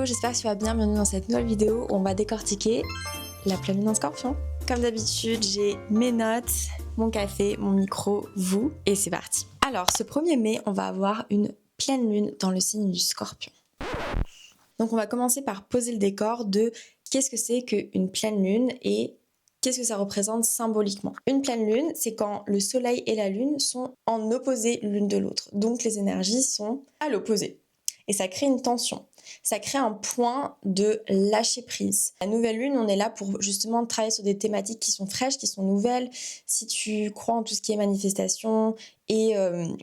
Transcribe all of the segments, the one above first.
j'espère que tu vas bien. Bienvenue dans cette nouvelle vidéo où on va décortiquer la pleine lune en Scorpion. Comme d'habitude, j'ai mes notes, mon café, mon micro, vous, et c'est parti. Alors, ce 1er mai, on va avoir une pleine lune dans le signe du Scorpion. Donc, on va commencer par poser le décor de qu'est-ce que c'est qu'une pleine lune et qu'est-ce que ça représente symboliquement. Une pleine lune, c'est quand le soleil et la lune sont en opposé l'une de l'autre. Donc, les énergies sont à l'opposé. Et ça crée une tension. Ça crée un point de lâcher prise. La nouvelle lune, on est là pour justement travailler sur des thématiques qui sont fraîches, qui sont nouvelles. Si tu crois en tout ce qui est manifestation et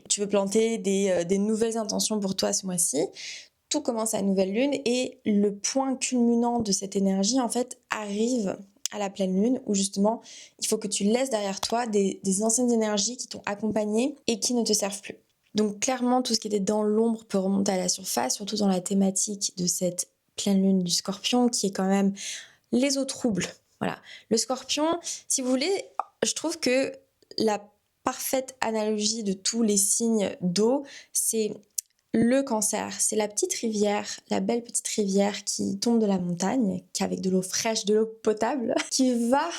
tu veux planter des nouvelles intentions pour toi ce mois-ci, tout commence à la nouvelle lune et le point culminant de cette énergie, en fait, arrive à la pleine lune où justement, il faut que tu laisses derrière toi des anciennes énergies qui t'ont accompagné et qui ne te servent plus. Donc clairement, tout ce qui était dans l'ombre peut remonter à la surface, surtout dans la thématique de cette pleine lune du Scorpion, qui est quand même les eaux troubles. Voilà. Le Scorpion, si vous voulez, je trouve que la parfaite analogie de tous les signes d'eau, c'est le Cancer. C'est la petite rivière, la belle petite rivière qui tombe de la montagne, qui avec de l'eau fraîche, de l'eau potable, qui va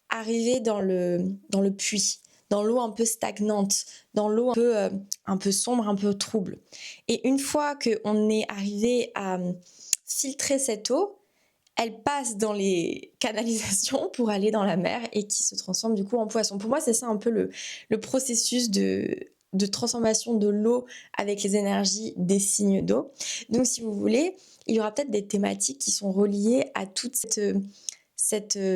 arriver dans le puits, dans l'eau un peu stagnante, dans l'eau un peu sombre, un peu trouble. Et une fois qu'on est arrivé à filtrer cette eau, elle passe dans les canalisations pour aller dans la mer et qui se transforme du coup en poisson. Pour moi, c'est ça un peu le processus de transformation de l'eau avec les énergies des signes d'eau. Donc, si vous voulez, il y aura peut-être des thématiques qui sont reliées à toute cette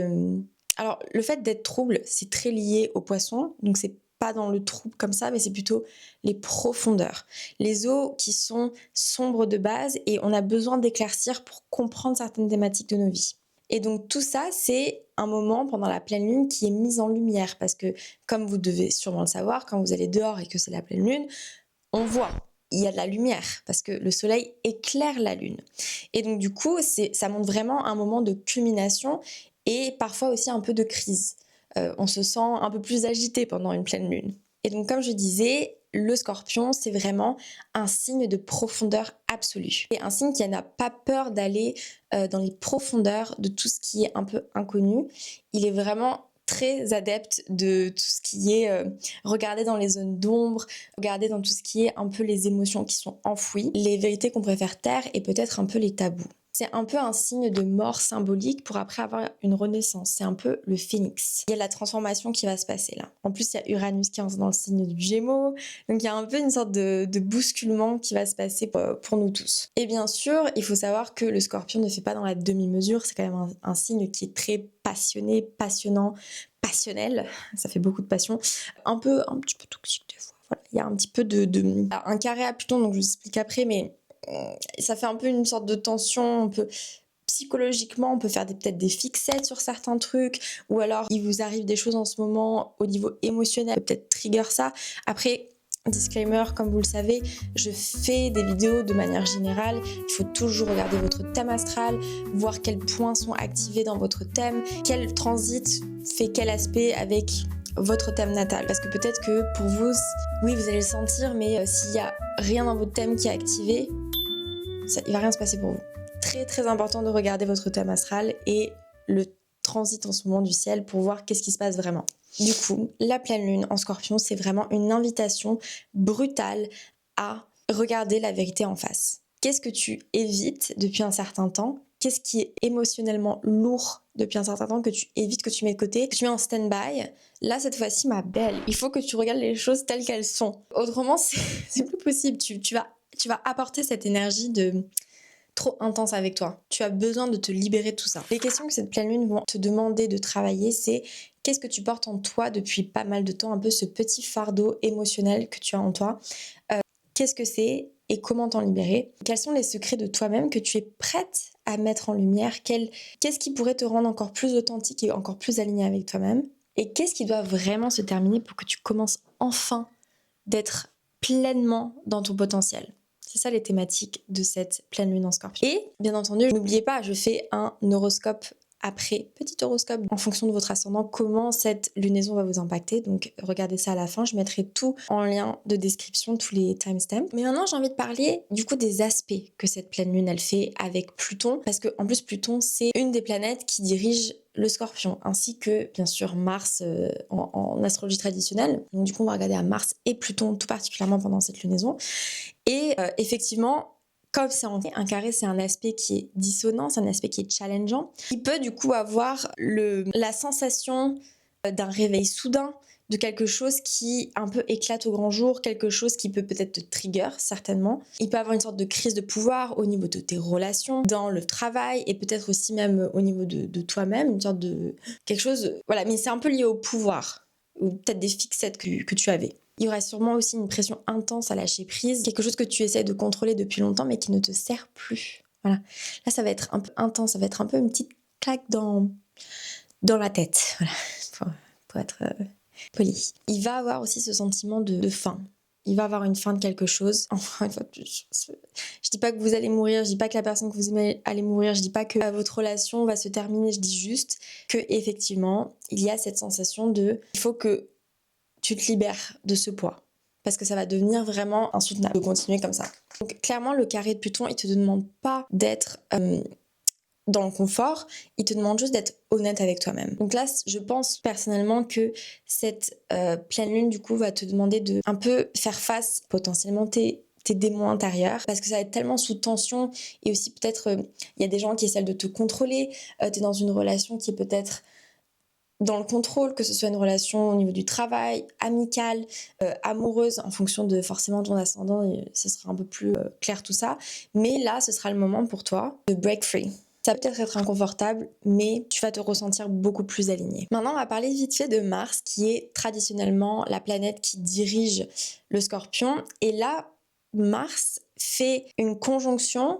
alors, le fait d'être trouble, c'est très lié au poisson, donc c'est pas dans le trouble comme ça, mais c'est plutôt les profondeurs. Les eaux qui sont sombres de base et on a besoin d'éclaircir pour comprendre certaines thématiques de nos vies. Et donc tout ça, c'est un moment pendant la pleine lune qui est mis en lumière parce que, comme vous devez sûrement le savoir, quand vous allez dehors et que c'est la pleine lune, on voit. Il y a de la lumière parce que le soleil éclaire la lune. Et donc du coup, ça montre vraiment un moment de culmination et parfois aussi un peu de crise. On se sent un peu plus agité pendant une pleine lune. Et donc comme je disais, le Scorpion, c'est vraiment un signe de profondeur absolue. Et un signe qui n'a pas peur d'aller dans les profondeurs de tout ce qui est un peu inconnu. Il est vraiment très adepte de tout ce qui est regarder dans les zones d'ombre, regarder dans tout ce qui est un peu les émotions qui sont enfouies, les vérités qu'on préfère taire et peut-être un peu les tabous. C'est un peu un signe de mort symbolique pour après avoir une renaissance. C'est un peu le phénix. Il y a la transformation qui va se passer là. En plus, il y a Uranus qui est dans le signe du Gémeaux. Donc, il y a un peu une sorte de bousculement qui va se passer pour nous tous. Et bien sûr, il faut savoir que le Scorpion ne fait pas dans la demi-mesure. C'est quand même un signe qui est très passionné, passionnant, passionnel. Ça fait beaucoup de passion. Un petit peu toxique des fois. Voilà. Il y a un petit peu un carré à Pluton, donc je vous explique après, mais ça fait un peu une sorte de tension, psychologiquement, on peut faire peut-être des fixettes sur certains trucs, ou alors il vous arrive des choses en ce moment au niveau émotionnel, peut-être trigger ça. Après, disclaimer, comme vous le savez, je fais des vidéos de manière générale. Il faut toujours regarder votre thème astral, voir quels points sont activés dans votre thème, quel transit fait quel aspect avec votre thème natal. Parce que peut-être que pour vous, oui, vous allez le sentir, mais s'il n'y a rien dans votre thème qui est activé, il va rien se passer pour vous. Très très important de regarder votre thème astral et le transit en ce moment du ciel pour voir qu'est-ce qui se passe vraiment. Du coup, la pleine lune en Scorpion, c'est vraiment une invitation brutale à regarder la vérité en face. Qu'est-ce que tu évites depuis un certain temps ? Qu'est-ce qui est émotionnellement lourd depuis un certain temps que tu évites, que tu mets de côté, que tu mets en stand-by ? Là, cette fois-ci, ma belle, il faut que tu regardes les choses telles qu'elles sont. Autrement, c'est plus possible. Tu vas apporter cette énergie trop intense avec toi. Tu as besoin de te libérer de tout ça. Les questions que cette pleine lune vont te demander de travailler, c'est qu'est-ce que tu portes en toi depuis pas mal de temps, un peu ce petit fardeau émotionnel que tu as en toi. Qu'est-ce que c'est et comment t'en libérer ? Quels sont les secrets de toi-même que tu es prête à mettre en lumière ? Qu'est-ce qui pourrait te rendre encore plus authentique et encore plus aligné avec toi-même ? Et qu'est-ce qui doit vraiment se terminer pour que tu commences enfin d'être pleinement dans ton potentiel ? C'est ça les thématiques de cette pleine lune en Scorpion. Et bien entendu, n'oubliez pas, je fais un horoscope après, petit horoscope en fonction de votre ascendant, comment cette lunaison va vous impacter. Donc regardez ça à la fin, je mettrai tout en lien de description, tous les timestamps. Mais maintenant j'ai envie de parler du coup des aspects que cette pleine lune elle fait avec Pluton, parce que en plus Pluton c'est une des planètes qui dirige le Scorpion, ainsi que bien sûr Mars en astrologie traditionnelle. Donc du coup on va regarder à Mars et Pluton tout particulièrement pendant cette lunaison. Et effectivement, comme c'est un carré, c'est un aspect qui est dissonant, c'est un aspect qui est challengeant. Il peut du coup avoir la sensation d'un réveil soudain, de quelque chose qui un peu éclate au grand jour, quelque chose qui peut peut-être te trigger, certainement. Il peut avoir une sorte de crise de pouvoir au niveau de tes relations, dans le travail et peut-être aussi même au niveau de toi-même, une sorte de quelque chose, voilà, mais c'est un peu lié au pouvoir ou peut-être des fixettes que tu avais. Il y aura sûrement aussi une pression intense à lâcher prise, quelque chose que tu essaies de contrôler depuis longtemps mais qui ne te sert plus. Voilà. Là, ça va être un peu intense, ça va être un peu une petite claque dans la tête, voilà, pour être poli. Il va avoir aussi ce sentiment de fin. Il va avoir une fin de quelque chose. Encore une fois, je dis pas que vous allez mourir, je dis pas que la personne que vous aimez allez mourir, je dis pas que votre relation va se terminer, je dis juste que effectivement, il y a cette sensation de il faut que tu te libères de ce poids. Parce que ça va devenir vraiment insoutenable de continuer comme ça. Donc clairement, le carré de Pluton, il te demande pas d'être dans le confort, il te demande juste d'être honnête avec toi-même. Donc là, je pense personnellement que cette pleine lune, du coup, va te demander de un peu faire face potentiellement tes démons intérieurs, parce que ça va être tellement sous tension, et aussi peut-être, il y a des gens qui essaient de te contrôler, t'es dans une relation qui est peut-être dans le contrôle, que ce soit une relation au niveau du travail, amicale, amoureuse, en fonction de forcément ton ascendant, et ce sera un peu plus clair tout ça. Mais là, ce sera le moment pour toi de break free. Ça peut peut-être être inconfortable, mais tu vas te ressentir beaucoup plus aligné. Maintenant, on va parler vite fait de Mars, qui est traditionnellement la planète qui dirige le Scorpion. Et là, Mars fait une conjonction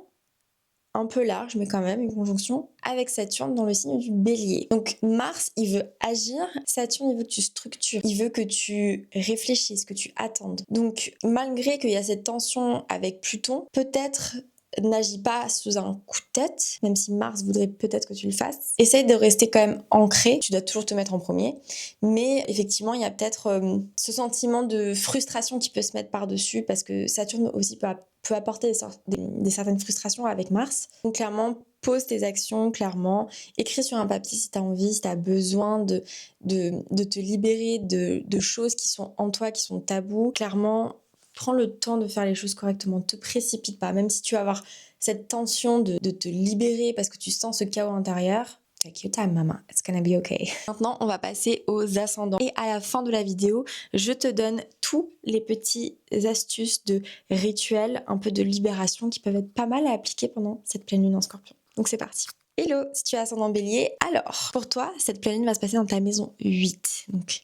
un peu large, mais quand même une conjonction avec Saturne dans le signe du Bélier. Donc Mars, il veut agir, Saturne, il veut que tu structures, il veut que tu réfléchisses, que tu attendes. Donc malgré qu'il y a cette tension avec Pluton, peut-être n'agis pas sous un coup de tête, même si Mars voudrait peut-être que tu le fasses. Essaye de rester quand même ancré, tu dois toujours te mettre en premier, mais effectivement, il y a peut-être ce sentiment de frustration qui peut se mettre par-dessus, parce que Saturne aussi peut apporter des certaines frustrations avec Mars. Donc clairement, pose tes actions, clairement, écris sur un papier si tu as envie, si tu as besoin de te libérer de choses qui sont en toi, qui sont tabous. Clairement, prends le temps de faire les choses correctement, te précipite pas, même si tu vas avoir cette tension de te libérer parce que tu sens ce chaos intérieur. Take your time, mama. It's gonna be okay. Maintenant, on va passer aux ascendants. Et à la fin de la vidéo, je te donne tous les petits astuces de rituels, un peu de libération qui peuvent être pas mal à appliquer pendant cette pleine lune en Scorpion. Donc c'est parti. Hello, si tu es ascendant Bélier, alors pour toi, cette pleine lune va se passer dans ta maison 8. Donc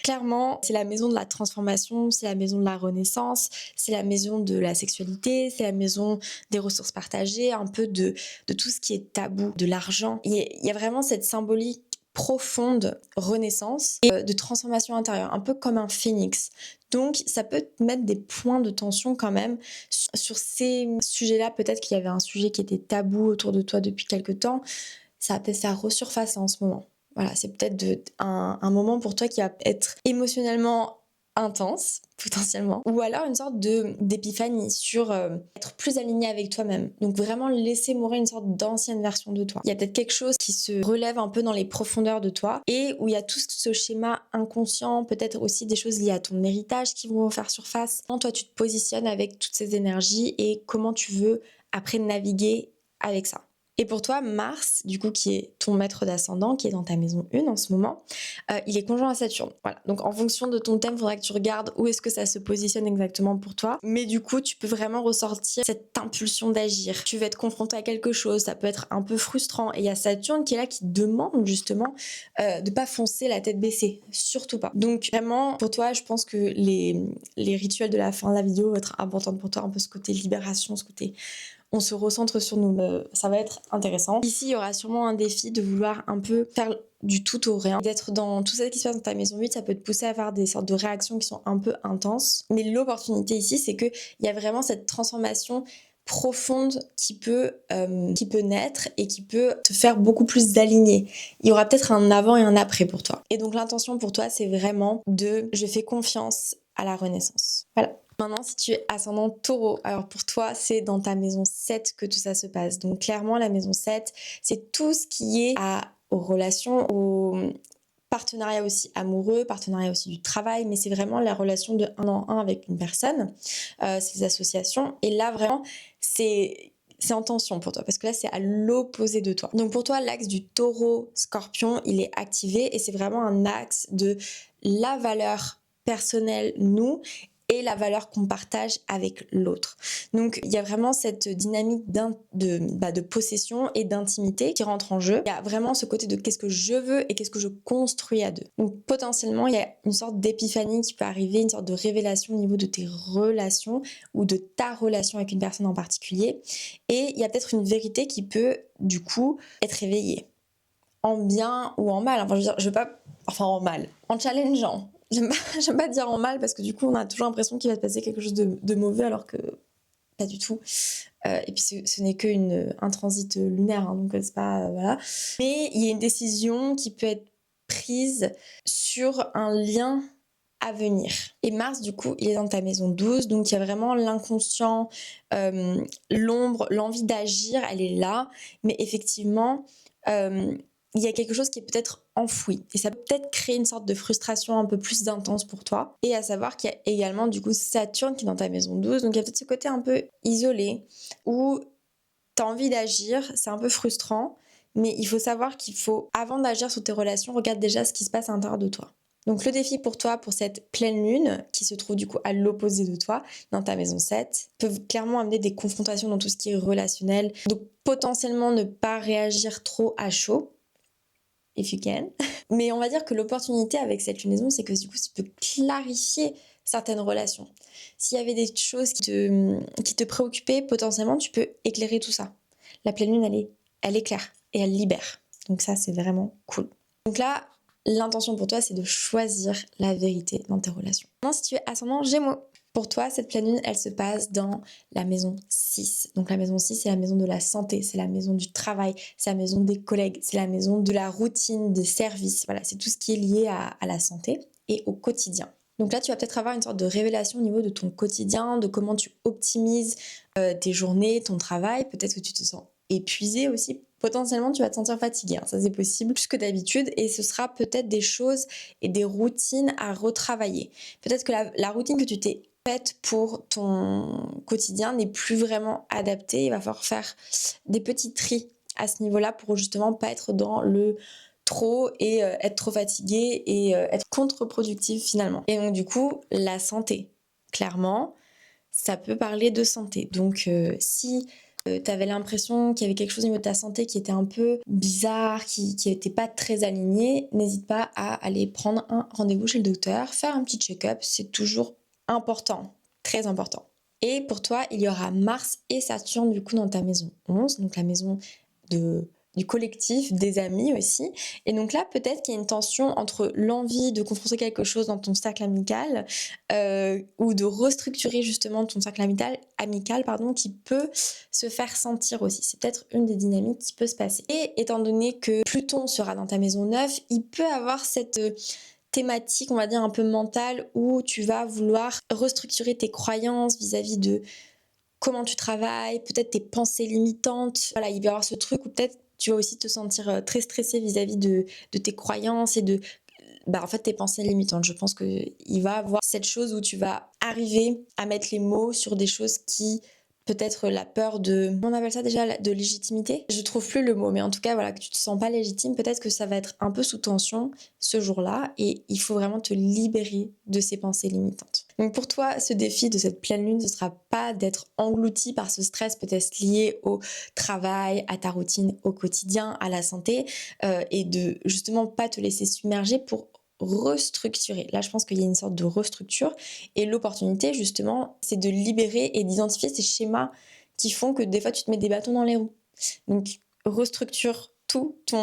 clairement, c'est la maison de la transformation, c'est la maison de la renaissance, c'est la maison de la sexualité, c'est la maison des ressources partagées, un peu de tout ce qui est tabou, de l'argent. Il y a vraiment cette symbolique profonde renaissance et de transformation intérieure, un peu comme un phénix. Donc ça peut te mettre des points de tension quand même sur ces sujets-là. Peut-être qu'il y avait un sujet qui était tabou autour de toi depuis quelque temps, ça va peut-être faire resurfacer en ce moment. Voilà, c'est peut-être un moment pour toi qui va être émotionnellement intense, potentiellement, ou alors une sorte d'épiphanie sur être plus aligné avec toi-même. Donc vraiment laisser mourir une sorte d'ancienne version de toi. Il y a peut-être quelque chose qui se relève un peu dans les profondeurs de toi et où il y a tout ce schéma inconscient, peut-être aussi des choses liées à ton héritage qui vont faire surface. Comment toi tu te positionnes avec toutes ces énergies et comment tu veux après naviguer avec ça. Et pour toi, Mars, du coup, qui est ton maître d'ascendant, qui est dans ta maison 1 en ce moment, il est conjoint à Saturne. Voilà. Donc, en fonction de ton thème, il faudra que tu regardes où est-ce que ça se positionne exactement pour toi. Mais du coup, tu peux vraiment ressortir cette impulsion d'agir. Tu vas être confronté à quelque chose, ça peut être un peu frustrant. Et il y a Saturne qui est là, qui demande justement de pas foncer la tête baissée. Surtout pas. Donc, vraiment, pour toi, je pense que les rituels de la fin de la vidéo vont être importants pour toi. Un peu ce côté libération, ce côté... on se recentre sur nous, ça va être intéressant. Ici, il y aura sûrement un défi de vouloir un peu faire du tout au rien. D'être dans tout ça qui se passe dans ta maison 8, ça peut te pousser à faire des sortes de réactions qui sont un peu intenses. Mais l'opportunité ici, c'est qu'il y a vraiment cette transformation profonde qui peut naître et qui peut te faire beaucoup plus aligner. Il y aura peut-être un avant et un après pour toi. Et donc l'intention pour toi, c'est vraiment je fais confiance à la renaissance. Voilà. Maintenant, si tu es ascendant Taureau, alors pour toi, c'est dans ta maison 7 que tout ça se passe. Donc clairement, la maison 7, c'est tout ce qui est aux relations, aux partenariat aussi amoureux, partenariat aussi du travail, mais c'est vraiment la relation de un en un avec une personne, ces associations. Et là, vraiment, c'est en tension pour toi, parce que là, c'est à l'opposé de toi. Donc pour toi, l'axe du Taureau-Scorpion, il est activé et c'est vraiment un axe de la valeur personnelle, nous, et la valeur qu'on partage avec l'autre. Donc il y a vraiment cette dynamique de possession et d'intimité qui rentre en jeu. Il y a vraiment ce côté de qu'est-ce que je veux et qu'est-ce que je construis à deux. Donc potentiellement, il y a une sorte d'épiphanie qui peut arriver, une sorte de révélation au niveau de tes relations ou de ta relation avec une personne en particulier. Et il y a peut-être une vérité qui peut du coup être réveillée. En bien ou en mal. Enfin, je veux pas... Enfin, en mal. En challengeant. J'aime pas dire en mal parce que du coup on a toujours l'impression qu'il va se passer quelque chose de mauvais alors que pas du tout. Et puis ce n'est qu'un transit lunaire, hein, donc c'est pas... voilà. Mais il y a une décision qui peut être prise sur un lien à venir. Et Mars, du coup, il est dans ta maison 12, donc il y a vraiment l'inconscient, l'ombre, l'envie d'agir, elle est là. Mais effectivement... il y a quelque chose qui est peut-être enfoui et ça peut peut-être créer une sorte de frustration un peu plus intense pour toi. Et à savoir qu'il y a également du coup Saturne qui est dans ta maison 12, donc il y a peut-être ce côté un peu isolé où tu as envie d'agir, c'est un peu frustrant, mais il faut savoir qu'il faut, avant d'agir sur tes relations, regarde déjà ce qui se passe à l'intérieur de toi. Donc le défi pour toi, pour cette pleine lune, qui se trouve du coup à l'opposé de toi, dans ta maison 7, peut clairement amener des confrontations dans tout ce qui est relationnel. Donc potentiellement ne pas réagir trop à chaud, if you can. Mais on va dire que l'opportunité avec cette lunaison, c'est que du coup, ça peut clarifier certaines relations. S'il y avait des choses qui te préoccupaient, potentiellement, tu peux éclairer tout ça. La pleine lune, elle est claire et elle libère. Donc ça, c'est vraiment cool. Donc là, l'intention pour toi, c'est de choisir la vérité dans tes relations. Maintenant, si tu es ascendant Gémeaux, pour toi, cette pleine lune, elle se passe dans la maison 6. Donc la maison 6, c'est la maison de la santé, c'est la maison du travail, c'est la maison des collègues, c'est la maison de la routine, des services. Voilà, c'est tout ce qui est lié à la santé et au quotidien. Donc là, tu vas peut-être avoir une sorte de révélation au niveau de ton quotidien, de comment tu optimises tes journées, ton travail. Peut-être que tu te sens épuisé aussi. Potentiellement, tu vas te sentir fatigué, hein. Ça c'est possible, plus que d'habitude. Et ce sera peut-être des choses et des routines à retravailler. Peut-être que la routine que tu t'es faite pour ton quotidien n'est plus vraiment adaptée. Il va falloir faire des petits tris à ce niveau-là pour justement pas être dans le trop et être trop fatigué et être contre-productif finalement. Et donc du coup, la santé, clairement, ça peut parler de santé. Donc si tu avais l'impression qu'il y avait quelque chose au niveau de ta santé qui était un peu bizarre, qui n'était pas très aligné, n'hésite pas à aller prendre un rendez-vous chez le docteur, faire un petit check-up, c'est toujours important, très important. Et pour toi, il y aura Mars et Saturne du coup dans ta maison 11, donc la maison du collectif, des amis aussi. Et donc là, peut-être qu'il y a une tension entre l'envie de confronter quelque chose dans ton cercle amical ou de restructurer justement ton cercle amical qui peut se faire sentir aussi. C'est peut-être une des dynamiques qui peut se passer. Et étant donné que Pluton sera dans ta maison 9, il peut avoir cette thématique, on va dire, un peu mentale où tu vas vouloir restructurer tes croyances vis-à-vis de comment tu travailles, peut-être tes pensées limitantes. Voilà, il va y avoir ce truc où peut-être tu vas aussi te sentir très stressé vis-à-vis de tes croyances et de en fait tes pensées limitantes. Je pense qu'il va avoir cette chose où tu vas arriver à mettre les mots sur des choses qui peut-être la peur de... On appelle ça déjà de légitimité. Je trouve plus le mot, mais en tout cas, voilà, que tu te sens pas légitime, peut-être que ça va être un peu sous tension ce jour-là et il faut vraiment te libérer de ces pensées limitantes. Donc pour toi, ce défi de cette pleine lune, ce sera pas d'être englouti par ce stress peut-être lié au travail, à ta routine au quotidien, à la santé et de justement pas te laisser submerger pour restructurer. Là, je pense qu'il y a une sorte de restructure et l'opportunité, justement, c'est de libérer et d'identifier ces schémas qui font que des fois, tu te mets des bâtons dans les roues. Donc, restructure toute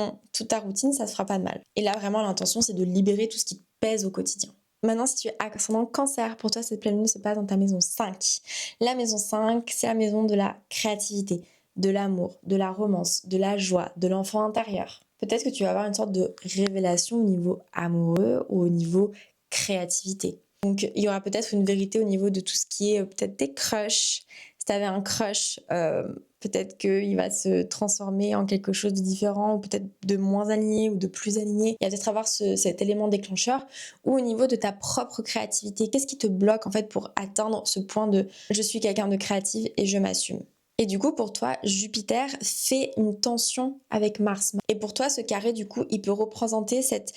ta routine, ça ne te fera pas de mal. Et là, vraiment, l'intention, c'est de libérer tout ce qui te pèse au quotidien. Maintenant, si tu es ascendant Cancer, pour toi, cette pleine lune se passe dans ta maison 5. La maison 5, c'est la maison de la créativité, de l'amour, de la romance, de la joie, de l'enfant intérieur. Peut-être que tu vas avoir une sorte de révélation au niveau amoureux ou au niveau créativité. Donc, il y aura peut-être une vérité au niveau de tout ce qui est peut-être tes crushs. Si tu avais un crush, peut-être qu'il va se transformer en quelque chose de différent ou peut-être de moins aligné ou de plus aligné. Il va peut-être avoir cet élément déclencheur ou au niveau de ta propre créativité. Qu'est-ce qui te bloque en fait pour atteindre ce point de je suis quelqu'un de créatif et je m'assume. Et du coup, pour toi, Jupiter fait une tension avec Mars. Et pour toi, ce carré, du coup, il peut représenter cette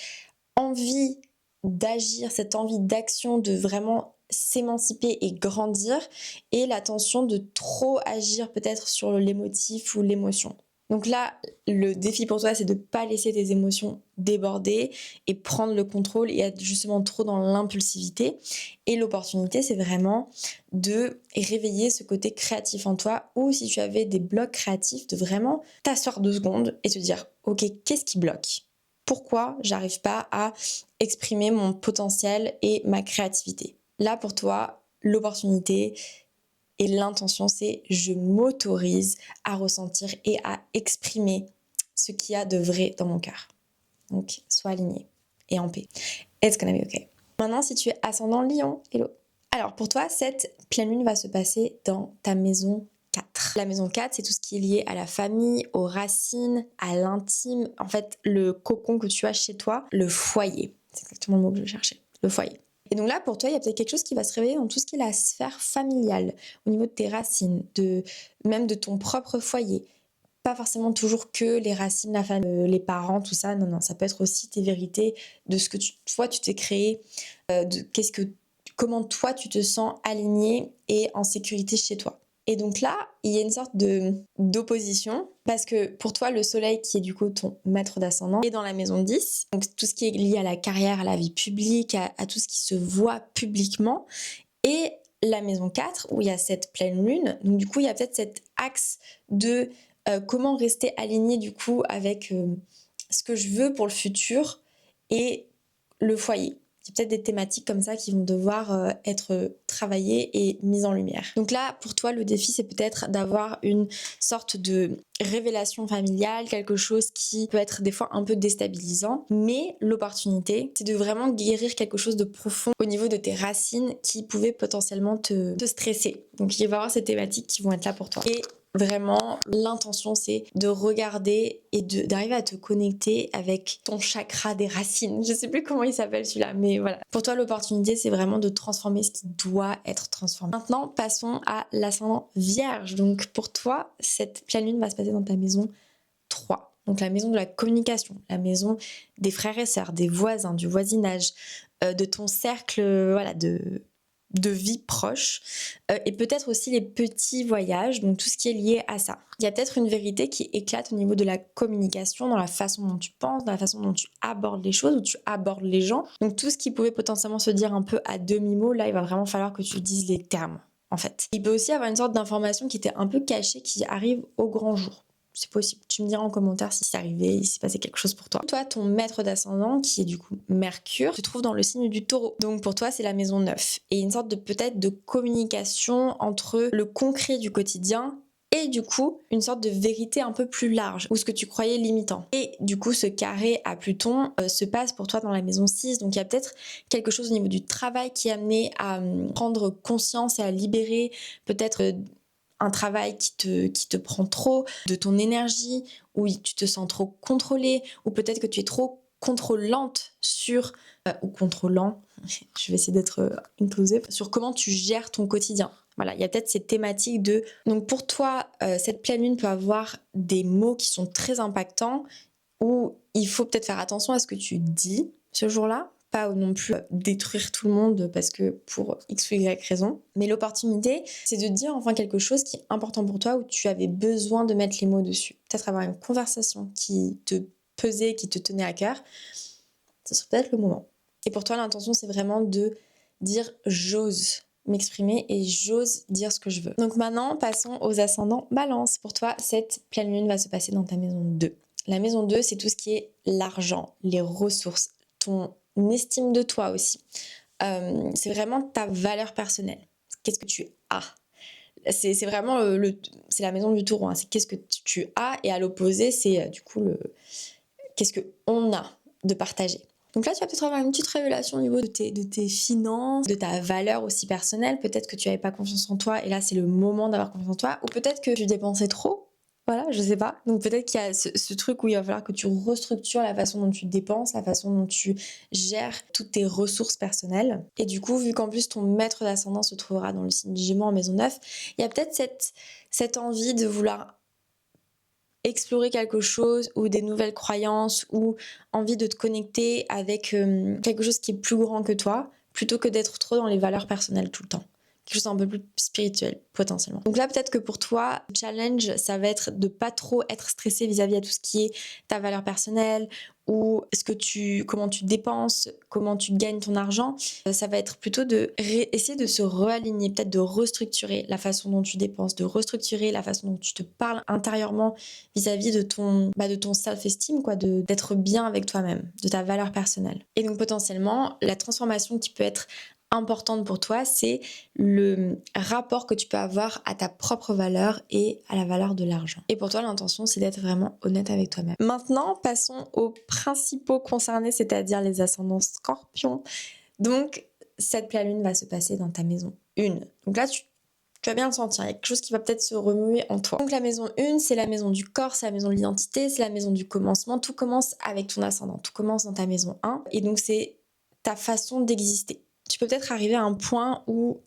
envie d'agir, cette envie d'action, de vraiment s'émanciper et grandir, et la tension de trop agir peut-être sur l'émotif ou l'émotion. Donc là, le défi pour toi, c'est de ne pas laisser tes émotions déborder et prendre le contrôle et être justement trop dans l'impulsivité. Et l'opportunité, c'est vraiment de réveiller ce côté créatif en toi, ou si tu avais des blocs créatifs, de vraiment t'asseoir 2 secondes et te dire, ok, qu'est-ce qui bloque ? Pourquoi j'arrive pas à exprimer mon potentiel et ma créativité? Là, pour toi, l'opportunité et l'intention, c'est je m'autorise à ressentir et à exprimer ce qu'il y a de vrai dans mon cœur. Donc, sois aligné et en paix. It's gonna be okay. Maintenant, si tu es ascendant Lion, hello. Alors, pour toi, cette pleine lune va se passer dans ta maison 4. La maison 4, c'est tout ce qui est lié à la famille, aux racines, à l'intime. En fait, le cocon que tu as chez toi, le foyer. C'est exactement le mot que je cherchais. Le foyer. Et donc là, pour toi, il y a peut-être quelque chose qui va se réveiller dans tout ce qui est la sphère familiale, au niveau de tes racines, même de ton propre foyer. Pas forcément toujours que les racines, la famille, les parents, tout ça. Non, ça peut être aussi tes vérités de ce que toi, tu t'es créé, comment toi, tu te sens aligné et en sécurité chez toi. Et donc là, il y a une sorte d'opposition parce que pour toi, le soleil, qui est du coup ton maître d'ascendant, est dans la maison 10. Donc tout ce qui est lié à la carrière, à la vie publique, à tout ce qui se voit publiquement. Et la maison 4, où il y a cette pleine lune. Donc du coup, il y a peut-être cet axe de comment rester aligné du coup avec ce que je veux pour le futur et le foyer. Il y a peut-être des thématiques comme ça qui vont devoir être travaillées et mises en lumière. Donc là, pour toi, le défi, c'est peut-être d'avoir une sorte de révélation familiale, quelque chose qui peut être des fois un peu déstabilisant. Mais l'opportunité, c'est de vraiment guérir quelque chose de profond au niveau de tes racines qui pouvait potentiellement te stresser. Donc il va y avoir ces thématiques qui vont être là pour toi. Et vraiment, l'intention, c'est de regarder et d'arriver à te connecter avec ton chakra des racines. Je sais plus comment il s'appelle celui-là, mais voilà. Pour toi, l'opportunité, c'est vraiment de transformer ce qui doit être transformé. Maintenant, passons à l'ascendant Vierge. Donc, pour toi, cette pleine lune va se passer dans ta maison 3. Donc, la maison de la communication, la maison des frères et sœurs, des voisins, du voisinage, de ton cercle, voilà, de vie proche et peut-être aussi les petits voyages, donc tout ce qui est lié à ça. Il y a peut-être une vérité qui éclate au niveau de la communication, dans la façon dont tu penses, dans la façon dont tu abordes les choses, où tu abordes les gens. Donc tout ce qui pouvait potentiellement se dire un peu à demi-mot, là il va vraiment falloir que tu dises les termes en fait. Il peut aussi avoir une sorte d'information qui était un peu cachée qui arrive au grand jour. C'est possible. Tu me diras en commentaire si c'est arrivé, si c'est passé quelque chose pour toi. Toi, ton maître d'ascendant, qui est du coup Mercure, se trouve dans le signe du Taureau. Donc pour toi, c'est la maison 9. Et une sorte de peut-être de communication entre le concret du quotidien et du coup, une sorte de vérité un peu plus large, ou ce que tu croyais limitant. Et du coup, ce carré à Pluton se passe pour toi dans la maison 6. Donc il y a peut-être quelque chose au niveau du travail qui est amené à prendre conscience et à libérer peut-être un travail qui te prend trop de ton énergie, où tu te sens trop contrôlé, ou peut-être que tu es trop contrôlante ou contrôlant, je vais essayer d'être inclusive, sur comment tu gères ton quotidien. Voilà, il y a peut-être ces thématiques de... Donc pour toi, cette pleine lune peut avoir des mots qui sont très impactants, où il faut peut-être faire attention à ce que tu dis ce jour-là, pas non plus détruire tout le monde parce que pour X ou Y raison. Mais l'opportunité, c'est de dire enfin quelque chose qui est important pour toi, où tu avais besoin de mettre les mots dessus. Peut-être avoir une conversation qui te pesait, qui te tenait à cœur. Ce serait peut-être le moment. Et pour toi, l'intention, c'est vraiment de dire j'ose m'exprimer et j'ose dire ce que je veux. Donc maintenant, passons aux ascendants Balance. Pour toi, cette pleine lune va se passer dans ta maison 2. La maison 2, c'est tout ce qui est l'argent, les ressources, ton estime de toi aussi. c'est vraiment ta valeur personnelle. Qu'est-ce que tu as? C'est vraiment c'est la maison du taureau, hein. C'est qu'est-ce que tu as, et à l'opposé, c'est du coup qu'est-ce qu'on a de partager. Donc là, tu vas peut-être avoir une petite révélation au niveau de tes finances, de ta valeur aussi personnelle. Peut-être que tu n'avais pas confiance en toi et là, c'est le moment d'avoir confiance en toi. Ou peut-être que tu dépensais trop. Voilà, je sais pas. Donc peut-être qu'il y a ce truc où il va falloir que tu restructures la façon dont tu dépenses, la façon dont tu gères toutes tes ressources personnelles. Et du coup, vu qu'en plus ton maître d'ascendant se trouvera dans le signe du Gémeaux en maison 9, il y a peut-être cette envie de vouloir explorer quelque chose ou des nouvelles croyances ou envie de te connecter avec quelque chose qui est plus grand que toi, plutôt que d'être trop dans les valeurs personnelles tout le temps. Quelque chose d'un peu plus spirituel potentiellement. Donc là, peut-être que pour toi, le challenge, ça va être de pas trop être stressé vis-à-vis de tout ce qui est ta valeur personnelle ou comment tu dépenses, comment tu gagnes ton argent. Ça va être plutôt essayer de se réaligner, peut-être de restructurer la façon dont tu dépenses, de restructurer la façon dont tu te parles intérieurement vis-à-vis de ton self-esteem, quoi, d'être bien avec toi-même, de ta valeur personnelle. Et donc potentiellement, la transformation qui peut être importante pour toi, c'est le rapport que tu peux avoir à ta propre valeur et à la valeur de l'argent. Et pour toi, l'intention, c'est d'être vraiment honnête avec toi-même. Maintenant, passons aux principaux concernés, c'est-à-dire les ascendants scorpions. Donc, cette pleine lune va se passer dans ta maison 1. Donc là, tu vas bien le sentir, il y a quelque chose qui va peut-être se remuer en toi. Donc la maison 1, c'est la maison du corps, c'est la maison de l'identité, c'est la maison du commencement. Tout commence avec ton ascendant, tout commence dans ta maison 1. Et donc c'est ta façon d'exister. Tu peux peut-être arriver à un point où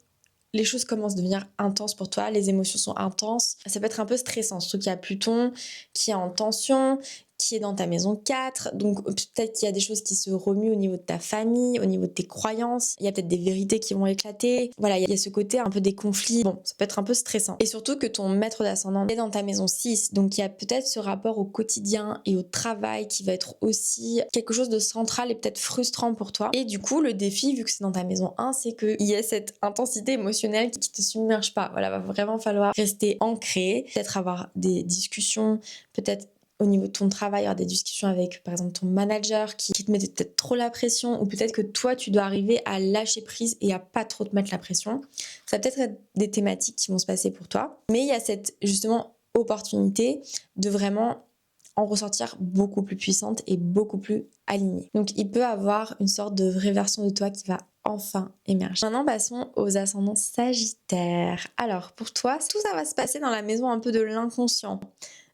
les choses commencent à devenir intenses pour toi, les émotions sont intenses. Ça peut être un peu stressant, surtout qu'il y a Pluton qui est en tension, qui est dans ta maison 4, donc peut-être qu'il y a des choses qui se remuent au niveau de ta famille, au niveau de tes croyances, il y a peut-être des vérités qui vont éclater, voilà, il y a ce côté un peu des conflits, bon, ça peut être un peu stressant. Et surtout que ton maître d'ascendant est dans ta maison 6, donc il y a peut-être ce rapport au quotidien et au travail qui va être aussi quelque chose de central et peut-être frustrant pour toi. Et du coup, le défi, vu que c'est dans ta maison 1, c'est qu'il y ait cette intensité émotionnelle qui te submerge pas. Voilà, va vraiment falloir rester ancré, peut-être avoir des discussions, peut-être au niveau de ton travail, avoir des discussions avec, par exemple, ton manager qui te met peut-être trop la pression, ou peut-être que toi, tu dois arriver à lâcher prise et à pas trop te mettre la pression. Ça va peut-être être des thématiques qui vont se passer pour toi. Mais il y a cette, justement, opportunité de vraiment en ressortir beaucoup plus puissante et beaucoup plus alignée. Donc, il peut avoir une sorte de vraie version de toi qui va enfin émerger. Maintenant, passons aux ascendants sagittaires. Alors, pour toi, tout ça va se passer dans la maison un peu de l'inconscient,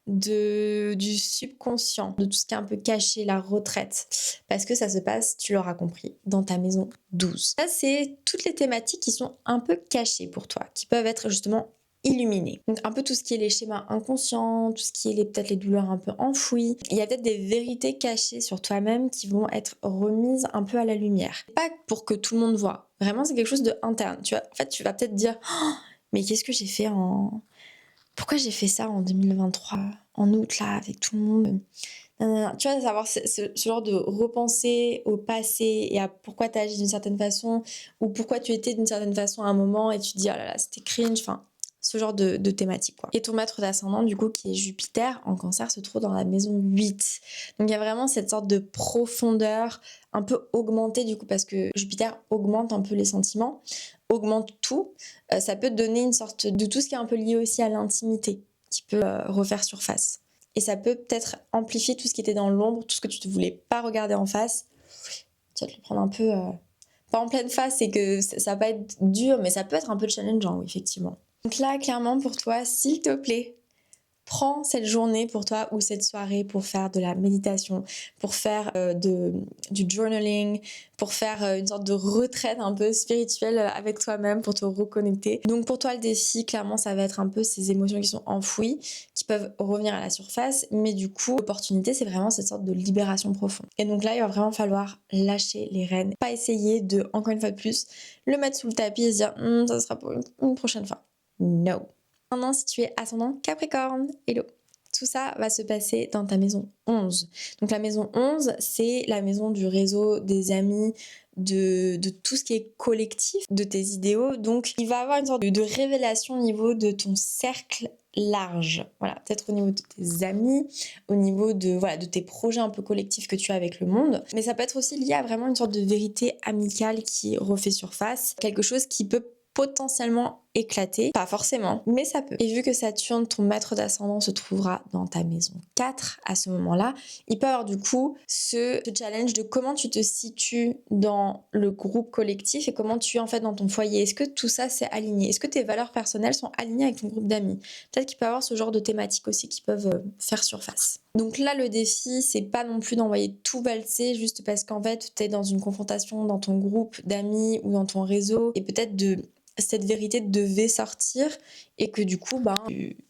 du subconscient, de tout ce qui est un peu caché, la retraite. Parce que ça se passe, tu l'auras compris, dans ta maison 12. Ça, c'est toutes les thématiques qui sont un peu cachées pour toi, qui peuvent être justement illuminées. Donc un peu tout ce qui est les schémas inconscients, tout ce qui est peut-être les douleurs un peu enfouies. Il y a peut-être des vérités cachées sur toi-même qui vont être remises un peu à la lumière. Pas pour que tout le monde voit. Vraiment, c'est quelque chose de interne. En fait, tu vas peut-être dire oh, mais qu'est-ce que j'ai fait pourquoi j'ai fait ça en 2023, en août, là, avec tout le monde. Tu vois, savoir ce genre de repenser au passé et à pourquoi tu as agi d'une certaine façon ou pourquoi tu étais d'une certaine façon à un moment et tu te dis, oh là là, c'était cringe, enfin, ce genre de thématique, quoi. Et ton maître d'ascendant, du coup, qui est Jupiter, en cancer, se trouve dans la maison 8. Donc, il y a vraiment cette sorte de profondeur un peu augmentée, du coup, parce que Jupiter augmente un peu les sentiments, augmente tout. Ça peut te donner une sorte de tout ce qui est un peu lié aussi à l'intimité, qui peut refaire surface. Et ça peut peut-être amplifier tout ce qui était dans l'ombre, tout ce que tu ne voulais pas regarder en face. Tu vas te le prendre un peu, pas en pleine face, et que ça va pas être dur, mais ça peut être un peu challengeant, oui, effectivement. Donc là, clairement, pour toi, s'il te plaît, prends cette journée pour toi ou cette soirée pour faire de la méditation, pour faire du journaling, pour faire une sorte de retraite un peu spirituelle avec toi-même pour te reconnecter. Donc pour toi, le défi, clairement, ça va être un peu ces émotions qui sont enfouies, qui peuvent revenir à la surface. Mais du coup, l'opportunité, c'est vraiment cette sorte de libération profonde. Et donc là, il va vraiment falloir lâcher les rênes. Pas essayer de, encore une fois de plus, le mettre sous le tapis et se dire ça sera pour une prochaine fois. No. Maintenant, si tu es ascendant Capricorne, hello. Tout ça va se passer dans ta maison 11. Donc la maison 11, c'est la maison du réseau, des amis, de tout ce qui est collectif, de tes idéaux. Donc il va y avoir une sorte de révélation au niveau de ton cercle large, voilà, peut-être au niveau de tes amis, au niveau de tes projets un peu collectifs que tu as avec le monde, mais ça peut être aussi lié à vraiment une sorte de vérité amicale qui refait surface, quelque chose qui peut potentiellement éclater, pas forcément, mais ça peut. Et vu que Saturne, ton maître d'ascendant, se trouvera dans ta maison 4 à ce moment-là, il peut y avoir du coup ce challenge de comment tu te situes dans le groupe collectif et comment tu es en fait dans ton foyer. Est-ce que tout ça c'est aligné? Est-ce que tes valeurs personnelles sont alignées avec ton groupe d'amis? Peut-être qu'il peut y avoir ce genre de thématiques aussi qui peuvent faire surface. Donc là, le défi, c'est pas non plus d'envoyer tout valser juste parce qu'en fait, tu es dans une confrontation dans ton groupe d'amis ou dans ton réseau et peut-être cette vérité devait sortir et que du coup,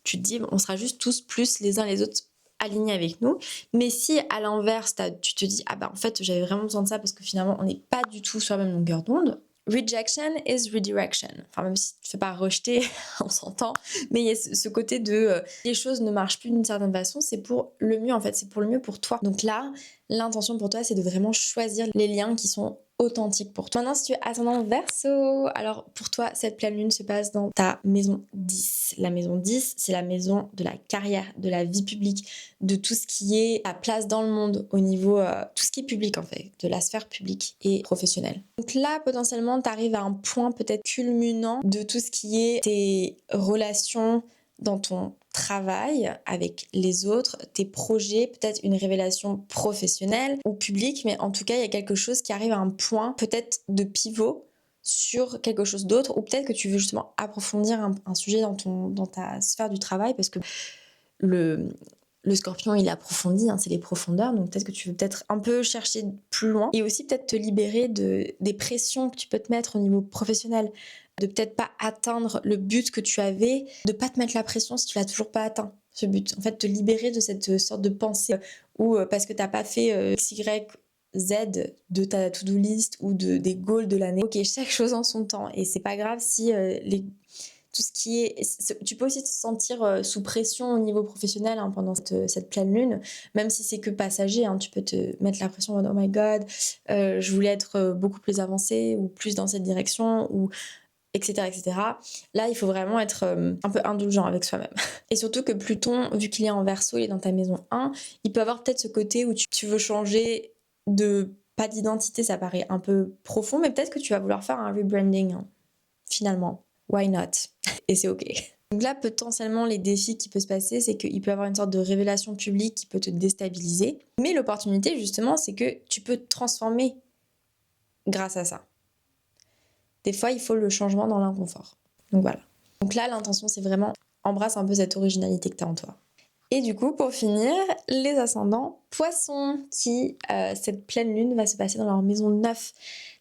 tu te dis, on sera juste tous plus les uns les autres alignés avec nous. Mais si à l'inverse, tu te dis, en fait, j'avais vraiment besoin de ça parce que finalement, on n'est pas du tout sur la même longueur d'onde. Rejection is redirection. Enfin, même si tu ne fais pas rejeter, on s'entend. Mais il y a ce côté de les choses ne marchent plus d'une certaine façon, c'est pour le mieux en fait, c'est pour le mieux pour toi. Donc là, l'intention pour toi, c'est de vraiment choisir les liens qui sont authentiques pour toi. Maintenant, si tu es ascendant Verseau, alors pour toi, cette pleine lune se passe dans ta maison 10. La maison 10, c'est la maison de la carrière, de la vie publique, de tout ce qui est à place dans le monde au niveau, tout ce qui est public en fait, de la sphère publique et professionnelle. Donc là, potentiellement, tu arrives à un point peut-être culminant de tout ce qui est tes relations dans ton travail avec les autres, tes projets, peut-être une révélation professionnelle ou publique, mais en tout cas, il y a quelque chose qui arrive à un point peut-être de pivot sur quelque chose d'autre, ou peut-être que tu veux justement approfondir un sujet dans ta sphère du travail, parce que le scorpion, il est approfondi, c'est les profondeurs, donc peut-être que tu veux peut-être un peu chercher plus loin, et aussi peut-être te libérer des pressions que tu peux te mettre au niveau professionnel, de peut-être pas atteindre le but que tu avais, de pas te mettre la pression si tu l'as toujours pas atteint, ce but. En fait, te libérer de cette sorte de pensée où parce que t'as pas fait X, Y, Z de ta to-do list ou des goals de l'année. Ok, chaque chose en son temps, et c'est pas grave si tout ce qui est... Tu peux aussi te sentir sous pression au niveau professionnel pendant cette pleine lune, même si c'est que passager, tu peux te mettre la pression en oh my god, je voulais être beaucoup plus avancée ou plus dans cette direction, ou etc., etc. Là, il faut vraiment être un peu indulgent avec soi-même. Et surtout que Pluton, vu qu'il est en Verseau, il est dans ta maison 1, il peut avoir peut-être ce côté où tu veux changer pas d'identité, ça paraît un peu profond, mais peut-être que tu vas vouloir faire un rebranding, finalement. Why not? Et c'est ok. Donc là, potentiellement, les défis qui peuvent se passer, c'est qu'il peut y avoir une sorte de révélation publique qui peut te déstabiliser. Mais l'opportunité, justement, c'est que tu peux te transformer grâce à ça. Des fois, il faut le changement dans l'inconfort. Donc voilà. Donc là, l'intention, c'est vraiment embrasse un peu cette originalité que tu as en toi. Et du coup, pour finir, les ascendants poissons qui, cette pleine lune va se passer dans leur maison 9.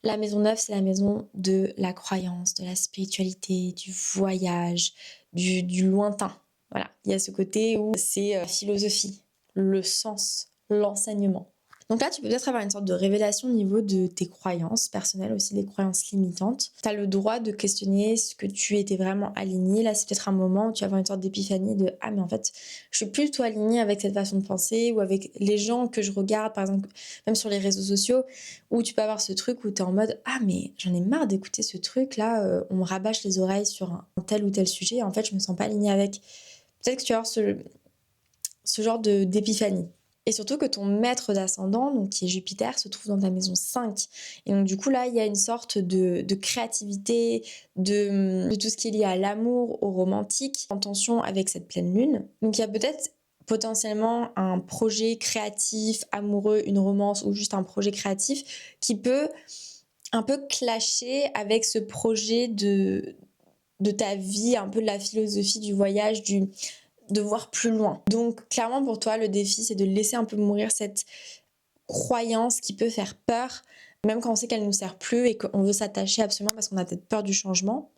La maison 9, c'est la maison de la croyance, de la spiritualité, du voyage, du lointain. Voilà, il y a ce côté où c'est la philosophie, le sens, l'enseignement. Donc là, tu peux peut-être avoir une sorte de révélation au niveau de tes croyances personnelles, aussi des croyances limitantes. Tu as le droit de questionner ce que tu étais vraiment aligné. Là, c'est peut-être un moment où tu vas avoir une sorte d'épiphanie de « Ah, mais en fait, je suis plus du tout alignée avec cette façon de penser ou avec les gens que je regarde, par exemple, même sur les réseaux sociaux, où tu peux avoir ce truc où tu es en mode « Ah, mais j'en ai marre d'écouter ce truc-là, on me rabâche les oreilles sur un tel ou tel sujet, et en fait, je me sens pas alignée avec. » Peut-être que tu vas avoir ce genre d'épiphanie. Et surtout que ton maître d'ascendant, donc qui est Jupiter, se trouve dans ta maison 5. Et donc du coup là, il y a une sorte de créativité, de tout ce qui est lié à l'amour, au romantique, en tension avec cette pleine lune. Donc il y a peut-être potentiellement un projet créatif, amoureux, une romance ou juste un projet créatif qui peut un peu clasher avec ce projet de ta vie, un peu de la philosophie du voyage, de voir plus loin. Donc clairement pour toi, le défi, c'est de laisser un peu mourir cette croyance qui peut faire peur, même quand on sait qu'elle ne nous sert plus et qu'on veut s'attacher absolument parce qu'on a peut-être peur du changement.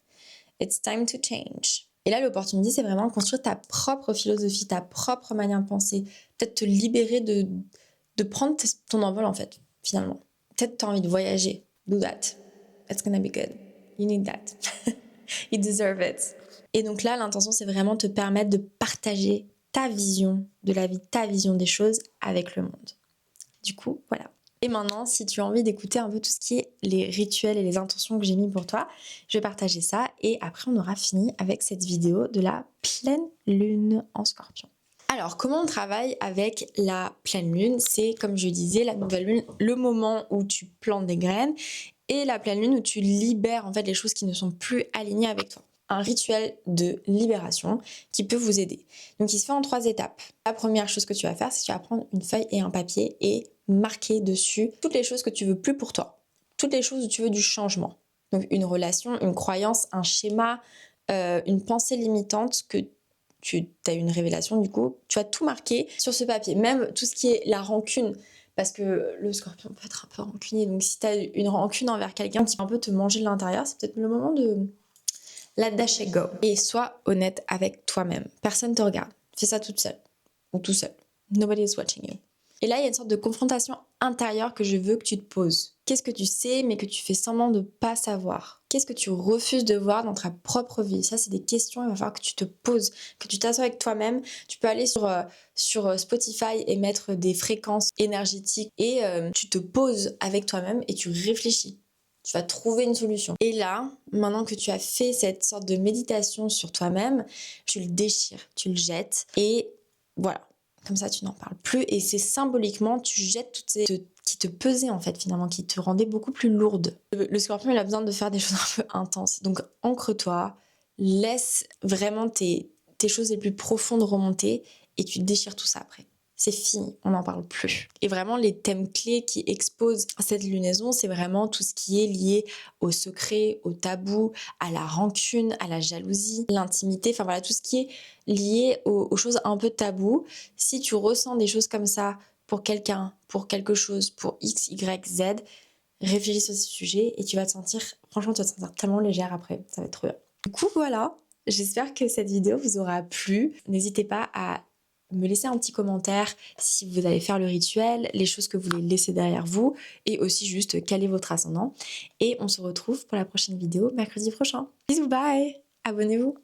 It's time to change. Et là, l'opportunité, c'est vraiment construire ta propre philosophie, ta propre manière de penser. Peut-être te libérer de prendre ton envol, en fait, finalement. Peut-être tu as envie de voyager. Do that. It's gonna be good. You need that. You deserve it. Et donc là, l'intention, c'est vraiment te permettre de partager ta vision de la vie, ta vision des choses avec le monde. Du coup, voilà. Et maintenant, si tu as envie d'écouter un peu tout ce qui est les rituels et les intentions que j'ai mis pour toi, je vais partager ça et après on aura fini avec cette vidéo de la pleine lune en Scorpion. Alors, comment on travaille avec la pleine lune? C'est, comme je disais, la nouvelle lune, le moment où tu plantes des graines, et la pleine lune où tu libères en fait les choses qui ne sont plus alignées avec toi. Un rituel de libération qui peut vous aider. Donc, il se fait en 3 étapes. La première chose que tu vas faire, c'est que tu vas prendre une feuille et un papier et marquer dessus toutes les choses que tu veux plus pour toi. Toutes les choses où tu veux du changement. Donc, une relation, une croyance, un schéma, une pensée limitante que tu as une révélation du coup, tu as tout marqué sur ce papier, même tout ce qui est la rancune, parce que le Scorpion peut être un peu rancunier, donc si tu as une rancune envers quelqu'un qui peut un peu te manger de l'intérieur, c'est peut-être le moment de la dash et go. Et sois honnête avec toi-même, personne te regarde, fais ça toute seule, ou tout seul, nobody is watching you. Et là, il y a une sorte de confrontation intérieure que je veux que tu te poses. Qu'est-ce que tu sais mais que tu fais semblant de pas savoir? Qu'est-ce que tu refuses de voir dans ta propre vie? Ça, c'est des questions, il va falloir que tu te poses, que tu t'assoies avec toi-même. Tu peux aller sur Spotify et mettre des fréquences énergétiques et tu te poses avec toi-même et tu réfléchis. Tu vas trouver une solution. Et là, maintenant que tu as fait cette sorte de méditation sur toi-même, tu le déchires, tu le jettes et voilà. Comme ça, tu n'en parles plus. Et c'est symboliquement, tu jettes toutes ces qui te pesaient en fait finalement, qui te rendaient beaucoup plus lourde. Le Scorpion, il a besoin de faire des choses un peu intenses. Donc ancre-toi, laisse vraiment tes choses les plus profondes remonter et tu déchires tout ça après. C'est fini, on n'en parle plus. Et vraiment, les thèmes clés qui exposent cette lunaison, c'est vraiment tout ce qui est lié au secret, au tabou, à la rancune, à la jalousie, l'intimité, enfin voilà, tout ce qui est lié aux choses un peu taboues. Si tu ressens des choses comme ça pour quelqu'un, pour quelque chose, pour X, Y, Z, réfléchis sur ce sujet et tu vas te sentir, franchement, tu vas te sentir tellement légère après, ça va être trop bien. Du coup, voilà, j'espère que cette vidéo vous aura plu. N'hésitez pas à me laisser un petit commentaire si vous allez faire le rituel, les choses que vous voulez laisser derrière vous et aussi juste quel est votre ascendant. Et on se retrouve pour la prochaine vidéo mercredi prochain. Bisous, bye! Abonnez-vous!